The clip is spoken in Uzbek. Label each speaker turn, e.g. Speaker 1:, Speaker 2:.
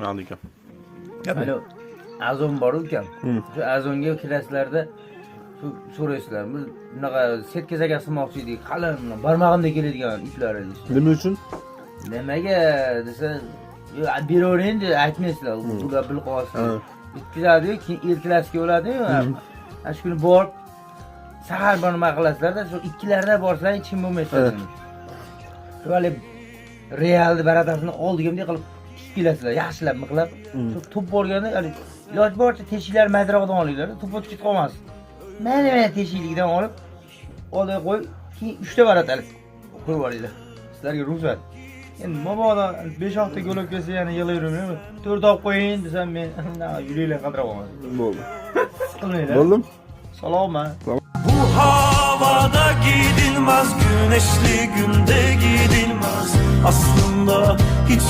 Speaker 1: Aldı ekan.
Speaker 2: Hani azon bor ekan. Shu azonga kirasizlarda shu so'raysizlar. Biz bunaqa setkazaga sig'moqchi edik. Qalin, barmog'imda keladigan iplar edi.
Speaker 1: Nima uchun?
Speaker 2: Nimaga desa, beravering deb aytmaysizlar. Ular bilib qolsin. Bitkazadi, keyin ertalasiga o'ladi-yu. Shu kuni borib sahar bir nima qilasizlarda, shu ikkilarda borsang hech kim bo'lmaydi. Shu hali realni baratasini oldiga bunday qilib tikib kelasizlar, yaxshilab miqlab. Shu to'p bo'lganda, hali iloj boricha teshiklar maydaroqdan olinglar, to'p o'tib ketib qolmasin. Mana teshiklikdan olib, oldiga qo'yib, keyin 3 ta baratalik qo'yib olinglar. Sizlarga ruxsat. Endi mabodo 5 hafta yo'lib kelsa yana yig'layvermayman. 4 olib qo'ying desam men yuranglar qadrab olmadim.
Speaker 1: Bo'ldi.
Speaker 2: Qilmanglar.
Speaker 1: Bo'ldim.
Speaker 2: Salomat.
Speaker 3: Bu havada gidilmez, güneşli günde gidilmez. Aslında hiç